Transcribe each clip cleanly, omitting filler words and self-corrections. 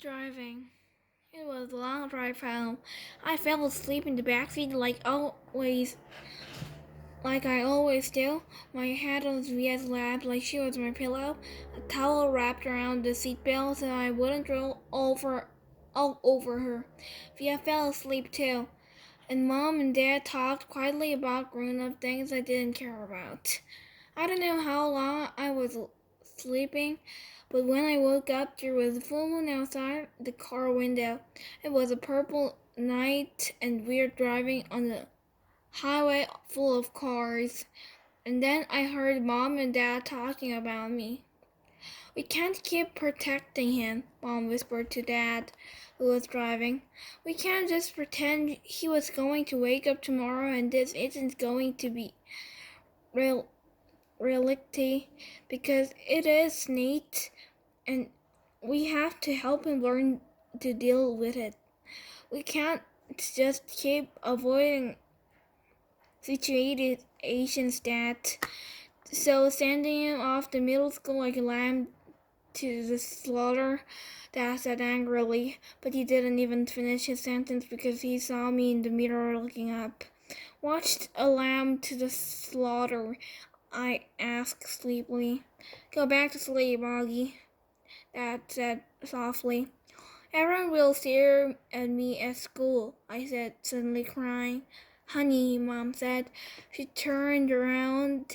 driving. It was a long drive home. I fell asleep in the backseat like I always do. My head on Via's lap like she was my pillow, a towel wrapped around the seatbelt so I wouldn't roll all over her. Via fell asleep too, and Mom and Dad talked quietly about grown-up things I didn't care about. I don't know how long I was sleeping, but when I woke up, there was a full moon outside the car window. It was a purple night and we were driving on the highway full of cars. And then I heard Mom and Dad talking about me. "We can't keep protecting him," Mom whispered to Dad, who was driving. "We can't just pretend he was going to wake up tomorrow and this isn't going to be reality, because it is neat, and we have to help him learn to deal with it. We can't just keep avoiding situations that." "So sending him off to middle school like a lamb to the slaughter," Dad said angrily, but he didn't even finish his sentence because he saw me in the mirror looking up. "Watched a lamb to the slaughter?" I asked sleepily. "Go back to sleep, Augie," Dad said softly. "Everyone will stare at me at school," I said, suddenly crying. "Honey," Mom said. She turned around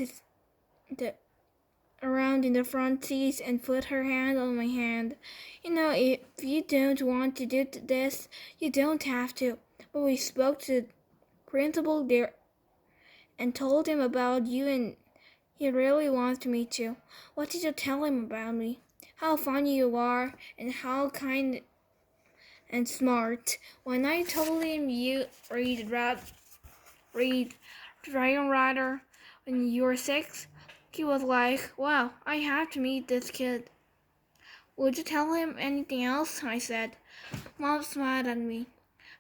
in the front seat and put her hand on my hand. "You know, if you don't want to do this, you don't have to. But we spoke to the principal there and told him about you, and he really wants to meet you." "What did you tell him about me?" "How funny you are, and how kind and smart. When I told him you read Dragon Rider when you were 6, he was like, 'Wow, I have to meet this kid.'" "Would you tell him anything else?" I said. Mom smiled at me.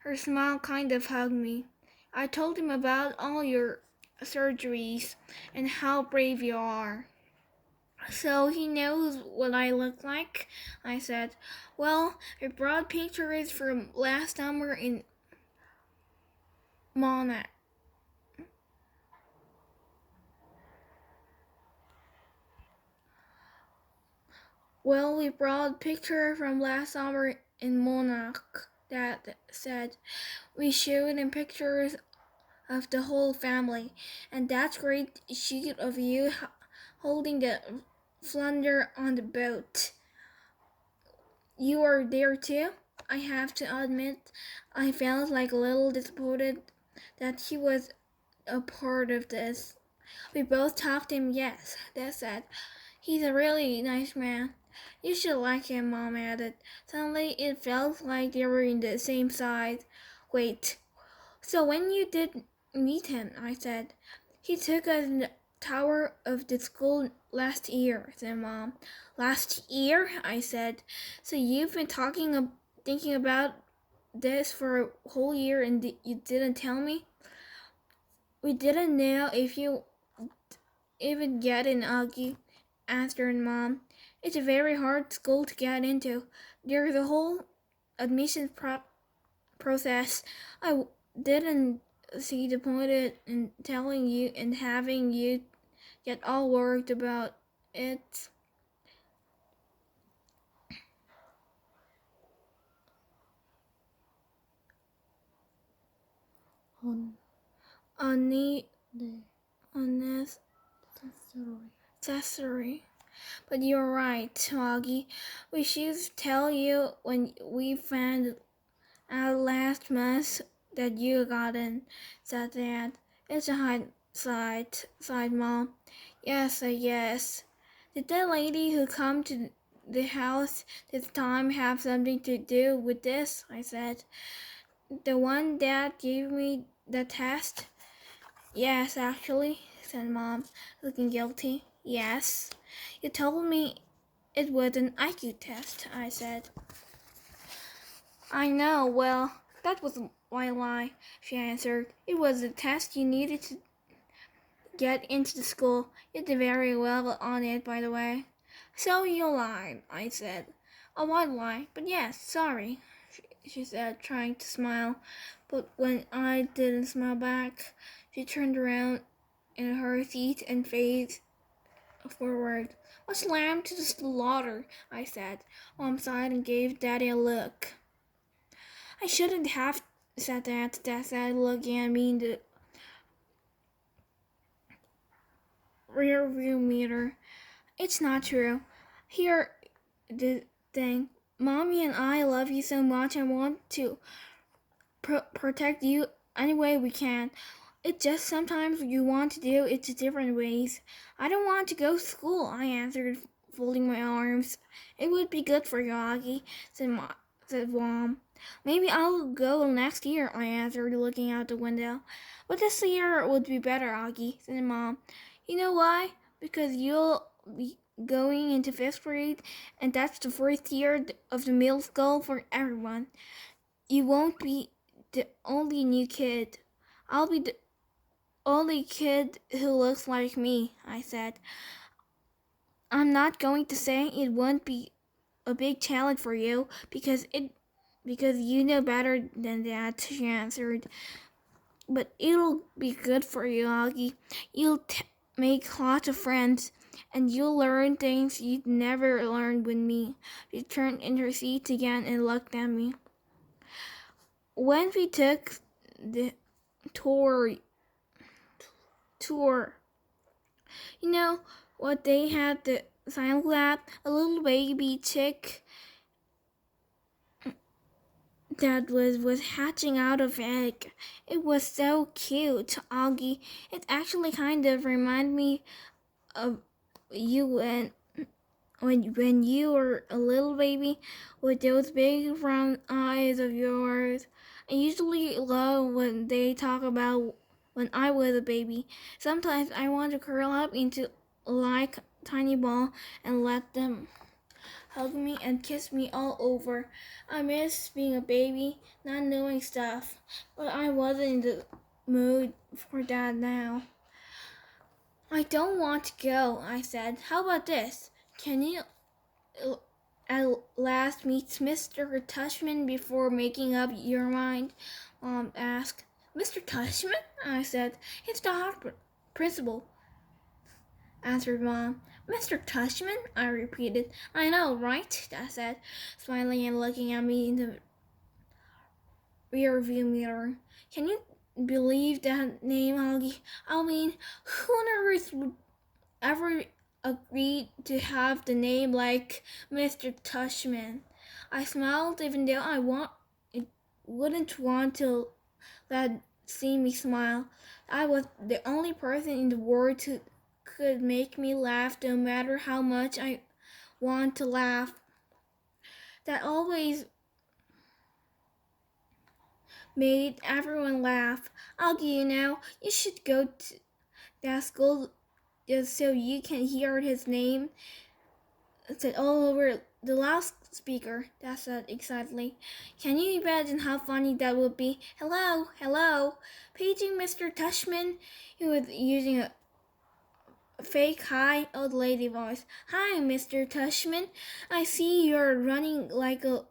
Her smile kind of hugged me. "I told him about all your surgeries and how brave you are." "So he knows what I look like?" I said. "Well, I brought pictures from last summer in Mona." "Well, we brought pictures from last summer in Monarch," Dad said. "We showed him pictures of the whole family, and that great shot of you holding the flounder on the boat. You were there too?" I have to admit, I felt like a little disappointed that he was a part of this. "We both talked to him, yes," Dad said. "He's a really nice man. You should like him," Mom added. Suddenly it felt like they were in the same side. "Wait, so when you did meet him," I said. "He took us in the tower of the school last year," said Mom. "Last year?" I said. "So you've been thinking about this for a whole year and you didn't tell me?" "We didn't know if you even get in, Augie," answered Mom. "It's a very hard school to get into. There's a whole admission process. I didn't see the point in telling you and having you get all worried about it." Unnecessary. But you're right, Augie. We should tell you when we found out last month that you got in," said Dad. "It's a hindsight," sighed Mom. "Yes, I guess. Did the lady who come to the house this time have something to do with this?" I said. "The one that gave me the test?" "Yes, actually," said Mom, looking guilty. "Yes. You told me it was an IQ test," I said. "I know, well, that was my lie," she answered. "It was the test you needed to get into the school. You did very well on it, by the way." "So you lied," I said. a white lie, but yes, sorry, she said, trying to smile. But when I didn't smile back, she turned around in her seat and faced forward. What's lamb to the slaughter? I said. Mom sighed and gave Daddy a look. I shouldn't have said that, Dad said, looking at me in the rear view mirror. It's not true. Here, the thing. Mommy and I love you so much and want to protect you any way we can. It's just sometimes you want to do it different ways. I don't want to go to school, I answered, folding my arms. It would be good for you, Augie, said Mom. Maybe I'll go next year, I answered, looking out the window. But this year would be better, Augie, said Mom. You know why? Because you'll be going into 5th grade, and that's the first year of the middle school for everyone. You won't be the only new kid. I'll be the only kid who looks like me, I said. I'm not going to say it won't be a big challenge for you because you know better than that, she answered. But it'll be good for you, Augie. You'll make lots of friends, and you'll learn things you'd never learned with me. She turned in her seat again and looked at me. When we took the tour, you know what, they had the science lab, a little baby chick that was hatching out of egg. It was so cute, Augie. It actually kind of reminded me of you when you were a little baby with those big round eyes of yours. I usually love when they talk about when I was a baby. Sometimes I want to curl up into like a tiny ball and let them hug me and kiss me all over. I miss being a baby, not knowing stuff, but I wasn't in the mood for that now. I don't want to go, I said. How about this? Can you at last meet Mr. Tushman before making up your mind? Mom asked. Mr. Tushman? I said. He's the hot principal, answered Mom. Mr. Tushman? I repeated. I know, right? Dad said, smiling and looking at me in the rear view mirror. Can you believe that name, Augie? I mean, who on earth would ever agree to have the name like Mr. Tushman? I smiled even though wouldn't want to let see me smile. I was the only person in the world who could make me laugh no matter how much I want to laugh. That always made everyone laugh. Augie, you know, you should go to that school just so you can hear his name said all over the loudspeaker, Dad said excitedly. Can you imagine how funny that would be? Hello, hello, paging Mr. Tushman. He was using a fake high old lady voice. Hi, Mr. Tushman. I see you're running like a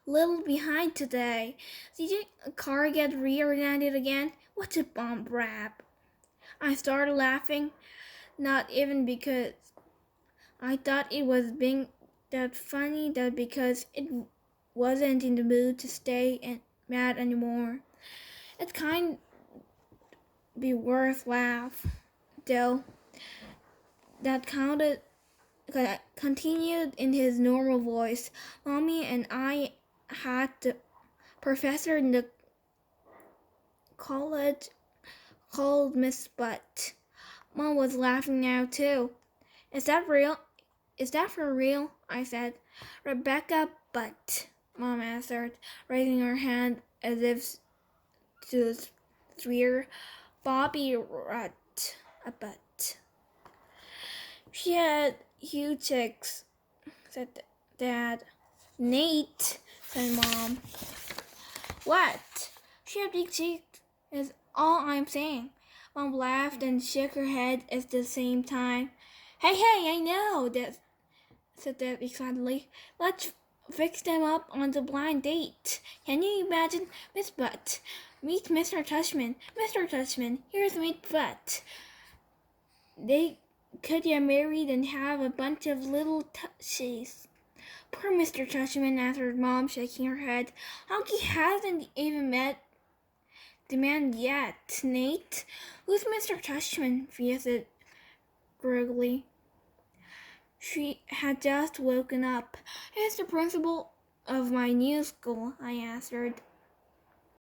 little behind today. Did your car get rear-ended again? What's a bomb rap? I started laughing, not even because I thought it was being that funny, that because it wasn't in the mood to stay mad anymore. It kind of be worth laugh, though. That continued in his normal voice. Mommy and I had the professor in the college called Miss Butt. Mom was laughing now too. Is that real? Is that for real? I said. Rebecca Butt, Mom answered, raising her hand as if to swear. Bobby Rutt, a butt. She had huge cheeks, said Dad. Nate, said Mom. What? She had big cheeks, is all I'm saying. Mom laughed and shook her head at the same time. Hey, I know, Dad said Deb excitedly. Let's fix them up on the blind date. Can you imagine Miss Butt? Meet Mr. Tushman. Mr. Tushman, here's Miss Butt. They could get married and have a bunch of little tushies. Poor Mr. Tushman, answered Mom, shaking her head. Honky hasn't even met the man yet, Nate. Who's Mr. Tushman? Fia said groggily. She had just woken up. He's the principal of my new school, I answered.